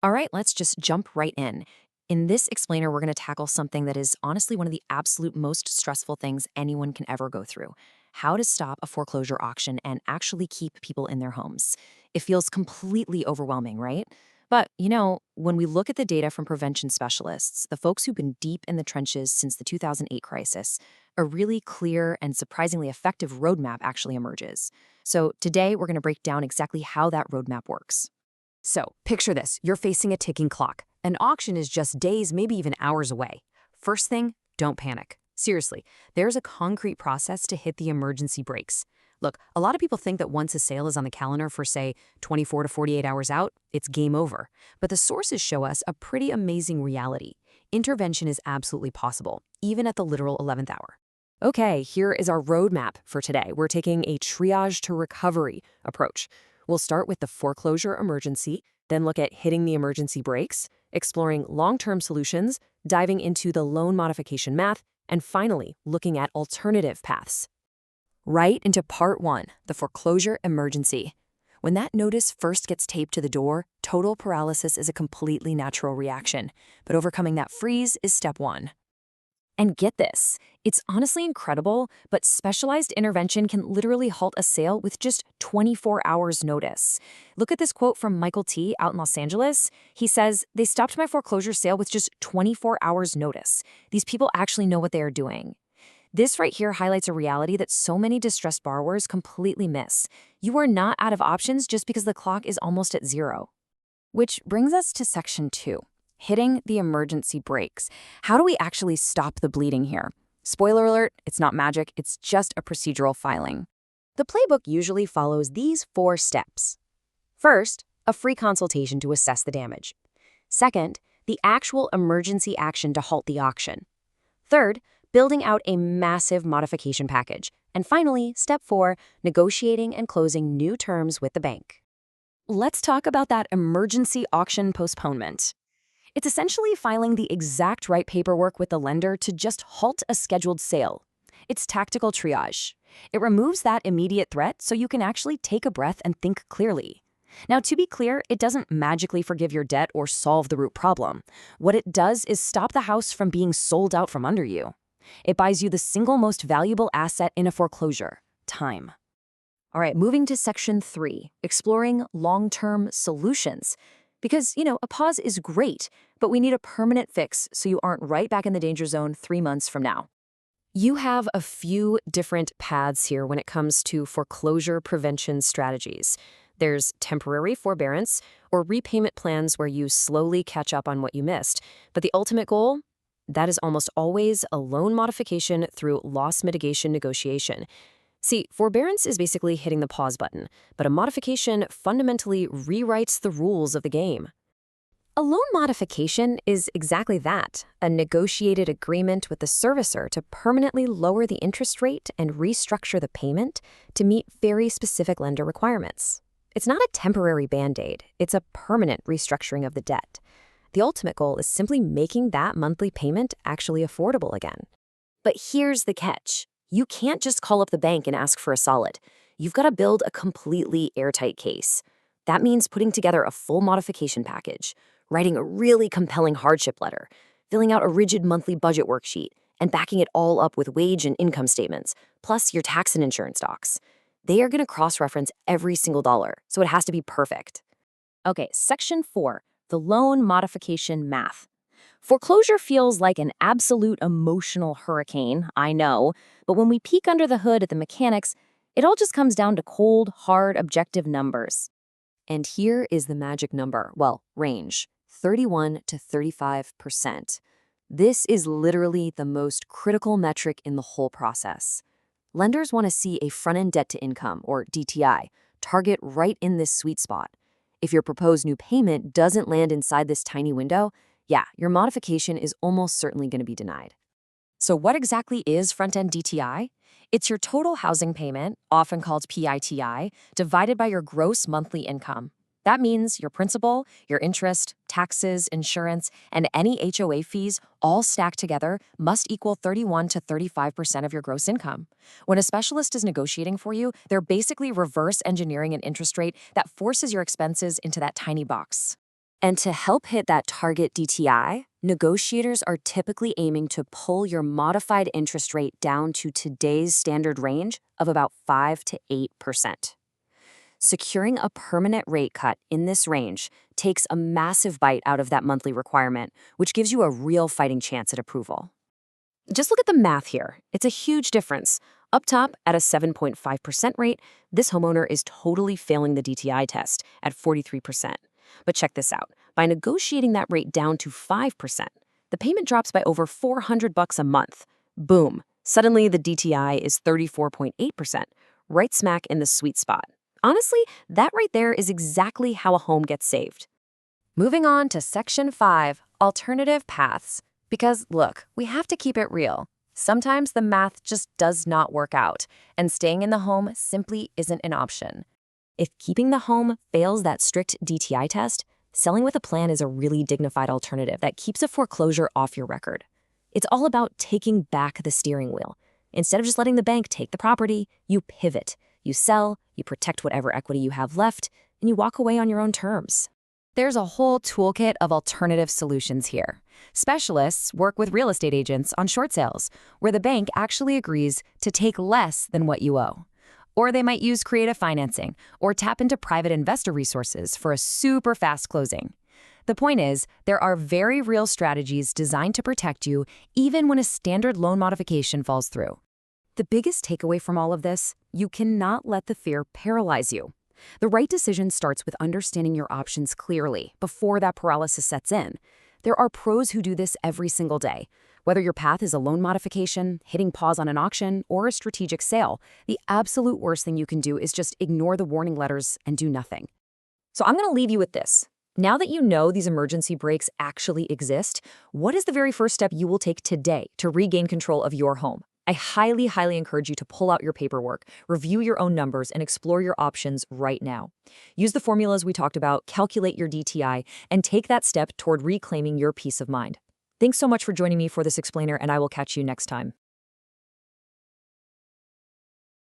All right, let's just jump right in. In this explainer, we're going to tackle something that is honestly one of the absolute most stressful things anyone can ever go through: how to stop a foreclosure auction and actually keep people in their homes. It feels completely overwhelming, right? But, when we look at the data from prevention specialists, the folks who've been deep in the trenches since the 2008 crisis, a really clear and surprisingly effective roadmap actually emerges. So today, we're going to break down exactly how that roadmap works. So, picture this. You're facing a ticking clock. An auction is just days, maybe even hours away. First thing, don't panic. Seriously, there's a concrete process to hit the emergency brakes. Look, a lot of people think that once a sale is on the calendar for, say, 24 to 48 hours out, it's game over. But the sources show us a pretty amazing reality. Intervention is absolutely possible, even at the literal 11th hour. Okay, here is our roadmap for today. We're taking a triage to recovery approach. We'll start with the foreclosure emergency, then look at hitting the emergency brakes, exploring long-term solutions, diving into the loan modification math, and finally, looking at alternative paths. Right into part one, the foreclosure emergency. When that notice first gets taped to the door, total paralysis is a completely natural reaction, but overcoming that freeze is step one. And get this, it's honestly incredible, but specialized intervention can literally halt a sale with just 24 hours notice. Look at this quote from Michael T. out in Los Angeles. He says, "They stopped my foreclosure sale with just 24 hours notice. These people actually know what they are doing." This right here highlights a reality that so many distressed borrowers completely miss. You are not out of options just because the clock is almost at zero. Which brings us to section two, hitting the emergency brakes. How do we actually stop the bleeding here? Spoiler alert, it's not magic, it's just a procedural filing. The playbook usually follows these four steps. First, a free consultation to assess the damage. Second, the actual emergency action to halt the auction. Third, building out a massive modification package. And finally, step four, negotiating and closing new terms with the bank. Let's talk about that emergency auction postponement. It's essentially filing the exact right paperwork with the lender to just halt a scheduled sale. It's tactical triage. It removes that immediate threat so you can actually take a breath and think clearly. Now, to be clear, it doesn't magically forgive your debt or solve the root problem. What it does is stop the house from being sold out from under you. It buys you the single most valuable asset in a foreclosure: time. All right, moving to section three, exploring long-term solutions. Because, a pause is great, but we need a permanent fix so you aren't right back in the danger zone 3 months from now. You have a few different paths here when it comes to foreclosure prevention strategies. There's temporary forbearance or repayment plans where you slowly catch up on what you missed. But the ultimate goal? That is almost always a loan modification through loss mitigation negotiation. See, forbearance is basically hitting the pause button, but a modification fundamentally rewrites the rules of the game. A loan modification is exactly that, a negotiated agreement with the servicer to permanently lower the interest rate and restructure the payment to meet very specific lender requirements. It's not a temporary band-aid, it's a permanent restructuring of the debt. The ultimate goal is simply making that monthly payment actually affordable again. But here's the catch. You can't just call up the bank and ask for a solid. You've got to build a completely airtight case. That means putting together a full modification package, writing a really compelling hardship letter, filling out a rigid monthly budget worksheet, and backing it all up with wage and income statements, plus your tax and insurance docs. They are going to cross-reference every single dollar, so it has to be perfect. Okay, section four, the loan modification math. Foreclosure feels like an absolute emotional hurricane, I know, but when we peek under the hood at the mechanics, it all just comes down to cold, hard, objective numbers. And here is the magic number, range, 31 to 35%. This is literally the most critical metric in the whole process. Lenders want to see a front-end debt-to-income, or DTI, target right in this sweet spot. If your proposed new payment doesn't land inside this tiny window, your modification is almost certainly going to be denied. So what exactly is front-end DTI? It's your total housing payment, often called PITI, divided by your gross monthly income. That means your principal, your interest, taxes, insurance, and any HOA fees all stacked together must equal 31 to 35% of your gross income. When a specialist is negotiating for you, they're basically reverse engineering an interest rate that forces your expenses into that tiny box. And to help hit that target DTI, negotiators are typically aiming to pull your modified interest rate down to today's standard range of about 5 to 8%. Securing a permanent rate cut in this range takes a massive bite out of that monthly requirement, which gives you a real fighting chance at approval. Just look at the math here. It's a huge difference. Up top, at a 7.5% rate, this homeowner is totally failing the DTI test at 43%. But check this out. By negotiating that rate down to 5%, the payment drops by over $400 a month. Boom. Suddenly, the DTI is 34.8%, right smack in the sweet spot. Honestly, that right there is exactly how a home gets saved. Moving on to Section 5, Alternative Paths. Because, look, we have to keep it real. Sometimes the math just does not work out, and staying in the home simply isn't an option. If keeping the home fails that strict DTI test, selling with a plan is a really dignified alternative that keeps a foreclosure off your record. It's all about taking back the steering wheel. Instead of just letting the bank take the property, you pivot. You sell, you protect whatever equity you have left, and you walk away on your own terms. There's a whole toolkit of alternative solutions here. Specialists work with real estate agents on short sales, where the bank actually agrees to take less than what you owe. Or they might use creative financing or tap into private investor resources for a super fast closing. The point is, there are very real strategies designed to protect you even when a standard loan modification falls through. The biggest takeaway from all of this, you cannot let the fear paralyze you. The right decision starts with understanding your options clearly before that paralysis sets in. There are pros who do this every single day. Whether your path is a loan modification, hitting pause on an auction, or a strategic sale, the absolute worst thing you can do is just ignore the warning letters and do nothing. So I'm going to leave you with this. Now that you know these emergency brakes actually exist, what is the very first step you will take today to regain control of your home? I highly, highly encourage you to pull out your paperwork, review your own numbers, and explore your options right now. Use the formulas we talked about, calculate your DTI, and take that step toward reclaiming your peace of mind. Thanks so much for joining me for this explainer, and I will catch you next time.